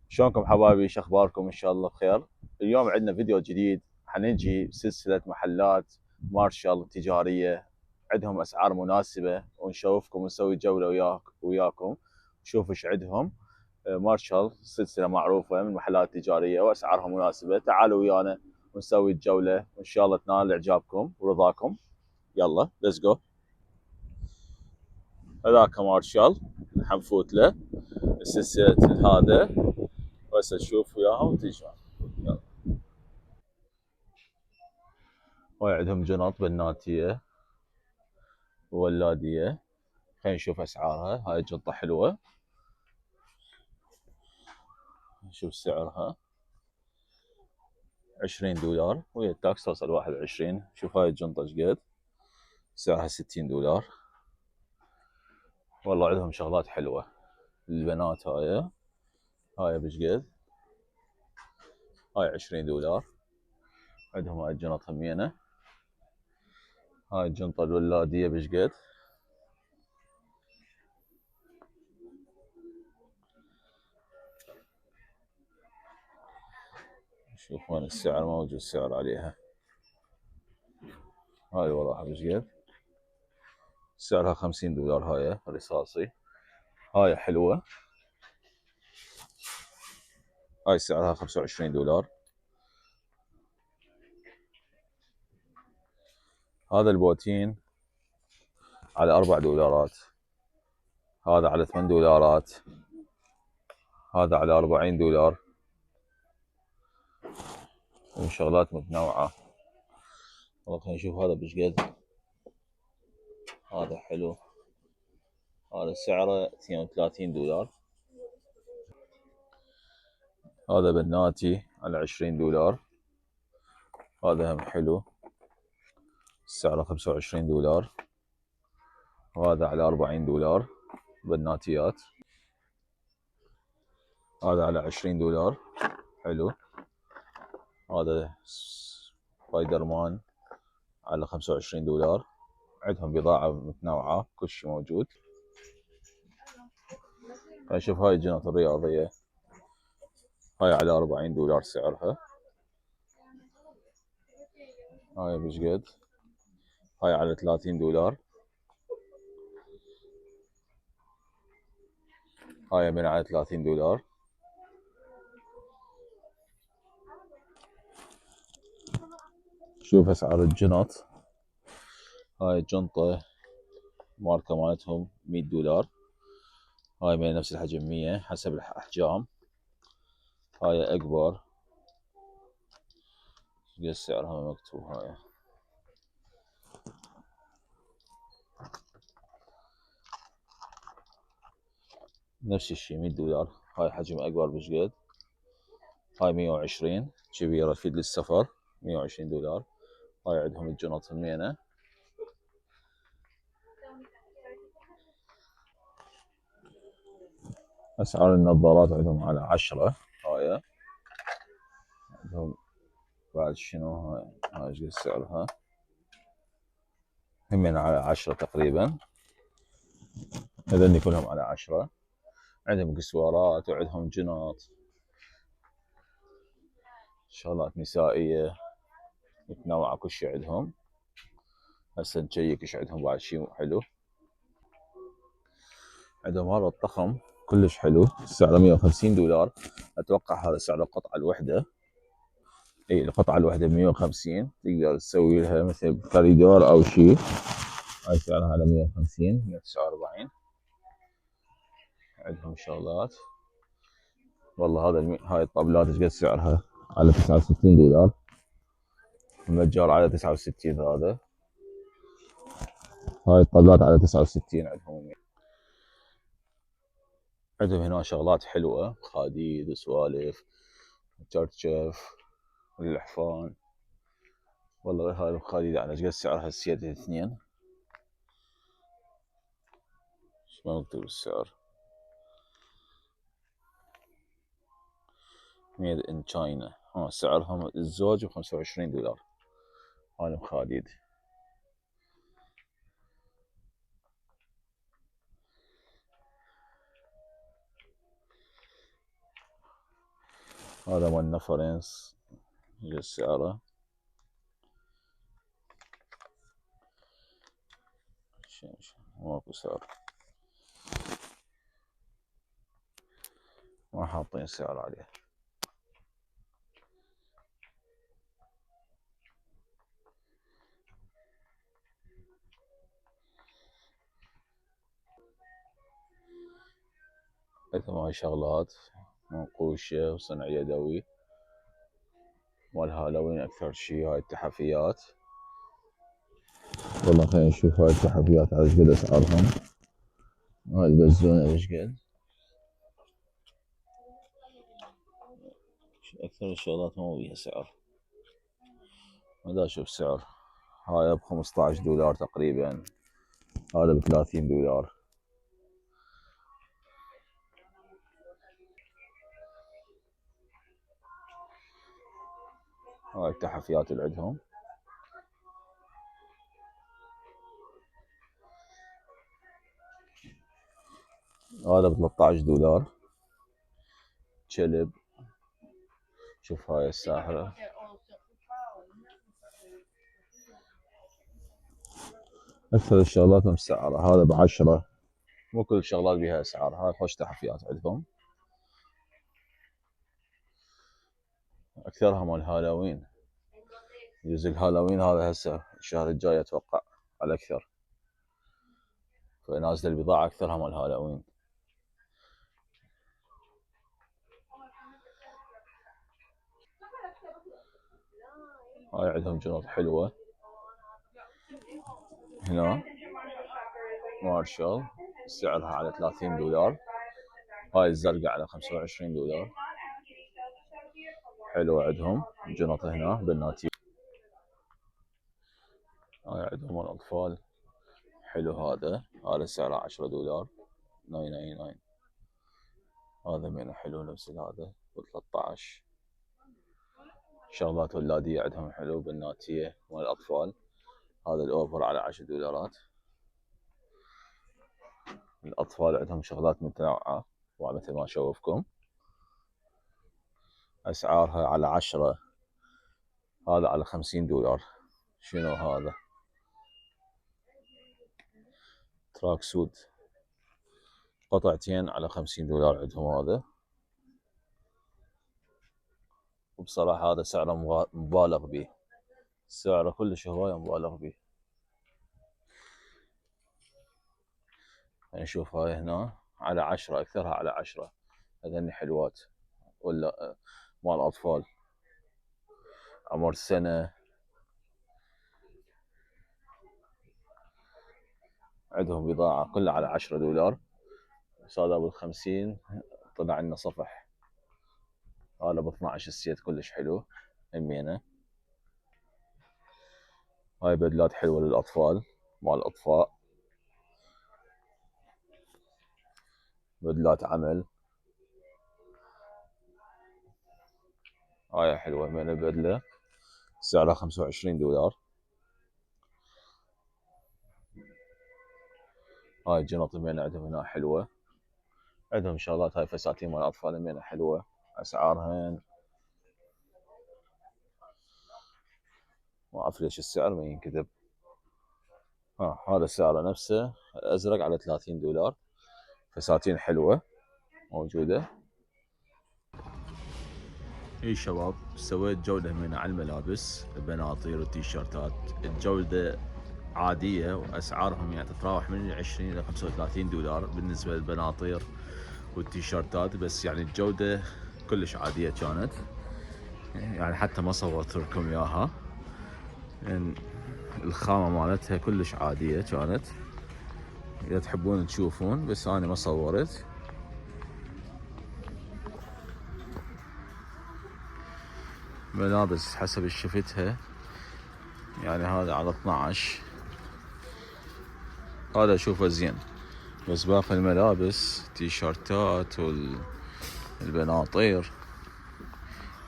شلونكم حبايبي؟ شو اخباركم؟ ان شاء الله بخير. اليوم عندنا فيديو جديد، حنجي سلسلة محلات مارشال تجارية عندهم اسعار مناسبة، ونشوفكم ونسوي جولة وياكم نشوف ايش عندهم. مارشال سلسلة معروفة من المحلات التجارية واسعارها مناسبة. تعالوا ويانا ونسوي الجولة وان شاء الله تنال اعجابكم ورضاكم. يلا ليتس جو. هذاك مارشال حنفوت له السلسلة هذا، بس نشوف وياهم وتجي. يلا. وهاي عندهم جنط بناتية وولادية. خلينا نشوف أسعارها. هاي جنطة حلوة، نشوف سعرها. $20 ويا التاكس توصل 21. شوف هاي الجنطة ايش قد سعرها، $60. والله عندهم شغلات حلوة للبنات. هاي بش قد؟ هاي $20. عندهم هاي الجنط همينة. هاي الجنطة الولادية بش قد؟ شوف وين السعر، موجود السعر عليها. هاي وراها بش قد؟ سعرها $50. هاي رصاصي. هاي حلوة. هاي سعرها $25. هذا البوتين على $4. هذا على $8. هذا على $40. وشغلات متنوعة. والله خلينا نشوف هذا بش قد. هذا حلو، هذا سعره $32. هذا بناتي على $20. هذا هم حلو، سعره $25. وهذا على $40 بناتيات. هذا على $20 حلو. هذا سبايدر مان على $25. عندهم بضاعة متنوعة، كل شيء موجود. نشوف هاي الجنط الرياضية. هاي على $40 سعرها. هاي بش قد؟ هاي على $30. هاي من على $30. شوف اسعار الجنط. هاي الجنطة ماركة مالتهم $100. هاي من نفس الحجم 100 حسب الأحجام. هاي أكبر. قد سعرها مكتوب. هاي نفس الشي $100. هاي حجم أكبر بش قد؟ هاي 120 كبيرة تفيد للسفر. $120. هاي عندهم الجنط همينة. أسعار النظارات عندهم على 10. هاي عندهم بعد شنو؟ هاي ايش قد سعرها؟ همين على 10 تقريبا. هذني كلهم على 10. عندهم اكسسوارات وعندهم جنط، شغلات نسائية متنوعة، كل شيء عندهم. هسه نشيك ايش عندهم بعد شيء حلو. عندهم هذا الطخم كلش حلو، سعره $150. اتوقع هذا سعر القطعة الوحدة. اي القطعة الوحدة 150. تقدر تسوي لها مثل كاريدور او شيء. هاي سعرها على 150 149. عندهم شغلات. والله هاي الطبلات ايش قد سعرها؟ على $69. النجار على 69. هاي الطبلات على 69 عندهم. عندهم هنا شغلات حلوة، خديد وسوالف وتشرشف واللحفان. والله هاي الخديد على ايش قد سعرها؟ السيد الاثنين. ايش ما مكتوب السعر؟ ميد ان تشاينا. سعرهم الزوج $25. هاي الخديد. هذا مال نفرنس سعره ماكو سعر، ما حاطين سعر عليه. مثل هاي شغلات منقوشة وصنع يدوي مال هالوين أكثر شي. هاي التحفيات، والله خلينا نشوف هاي التحفيات على ايش قد اسعارهم. هاي البزونة ايش قد، اكثر الشغلات ما بيها سعر. ما اشوف سعر. هاي ب 15 دولار تقريبا، هذا ب 30 دولار. هاي التحفيات اللي عندهم. هذا ب 13 دولار كلب. شوف هاي الساحرة، أكثر الشغلات مسعرة. هذا ب10، مو كل الشغلات بها أسعار. هاي خوش تحفيات عندهم، أكثرها مال هالوين. جزء الهالوين هذا هسه الشهر الجاي أتوقع على أكثر، فنازل البضاعة أكثرها مال هالوين. هاي عندهم جنط حلوة هنا مارشال، سعرها على 30 دولار. هاي الزرقاء على 25 دولار. حلوة عندهم جنط هنا بناتي. هاي عندهم الأطفال حلو. هذا سعره 10 دولار 999. هذا من حلو نفس هذا ب 13. شغلات ولادية عندهم حلو بناتية مال الأطفال. هذا الأوفر على 10 دولارات. الأطفال عندهم شغلات متنوعة ومثل ما أشوفكم أسعارها على 10. هذا على 50 دولار. شنو هذا؟ تراك سوت قطعتين على 50 دولار عندهم هذا. وبصراحة هذا سعره مبالغ به، سعره كلش هواية مبالغ به. نشوف هاي هنا على 10، أكثرها على 10. هذني حلوات ولا مال أطفال عمر سنة. عندهم بضاعة كلها على 10 دولار. بس هذا بال50 طلع لنا صفح. هذا ب 12 السيت كلش حلو همينه. هاي بدلات حلوة للأطفال مال الأطفاء، بدلات عمل. هاي حلوة من البدلة، سعرها 25 دولار. هاي الجنط همينه عندهم هنا حلوة. عندهم شغلات هاي فساتين مال الأطفال همينه حلوة. أسعارهن ما أعرف ليش السعر ما ينكتب. هذا سعره نفسه الأزرق على 30 دولار. فساتين حلوة موجودة. اي شباب، سويت جولة من على الملابس، البناطيل والتيشيرتات. الجودة عادية وأسعارهم يعني تتراوح من 20 إلى 35 دولار بالنسبة للبناطيل والتيشيرتات. بس يعني الجودة كلش عادية كانت، يعني حتى ما صورت لكم إياها. يعني الخامة مالتها كلش عادية كانت، إذا تحبون تشوفون، بس أنا ما صورت. ملابس حسب شفتها يعني هذا على 12، هذا اشوفه زين. بس باقي الملابس تيشيرتات والبناطير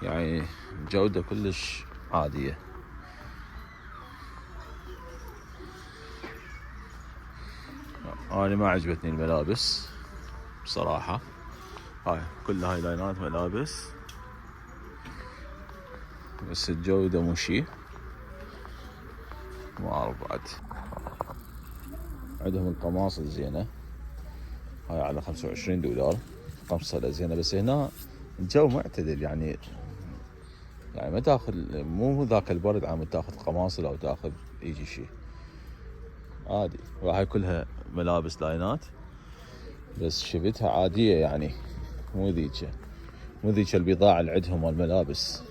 يعني جودة كلش عادية. أنا ما عجبتني الملابس بصراحة. هاي كل هاي لاينات ملابس بس الجودة مو شي، ما اعرف بعد. عندهم القماص الزينة، هاي على $25 قمصة زينة. بس هنا الجو معتدل، يعني ما تاخذ، مو ذاك البرد عم تاخذ قماصل او تاخذ يجي شي عادي. وهاي كلها ملابس لاينات، بس شفتها عادية يعني، مو ذيك البضاعة اللي عندهم الملابس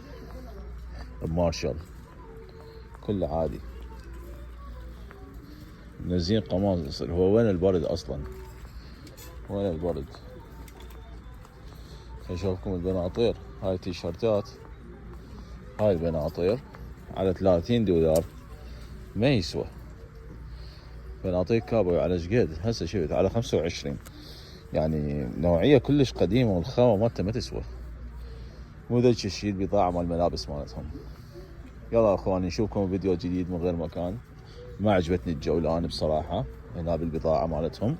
بمارشال، كله عادي. منزين قماص. هو وين البرد اصلا؟ وين البرد؟ اشوفكم البناطير. هاي تيشرتات، هاي البناطير على $30 ما يسوى. بناطيل كابوي على شقد هسه شفت على 25، يعني نوعية كلش قديمة والخامة مالته ما تسوى. مو ذاك الشيء البضاعة مال الملابس مالتهم. يلا اخواني نشوفكم فيديو جديد من غير مكان. ما عجبتني الجولة انا بصراحة هنا بالبضاعة مالتهم.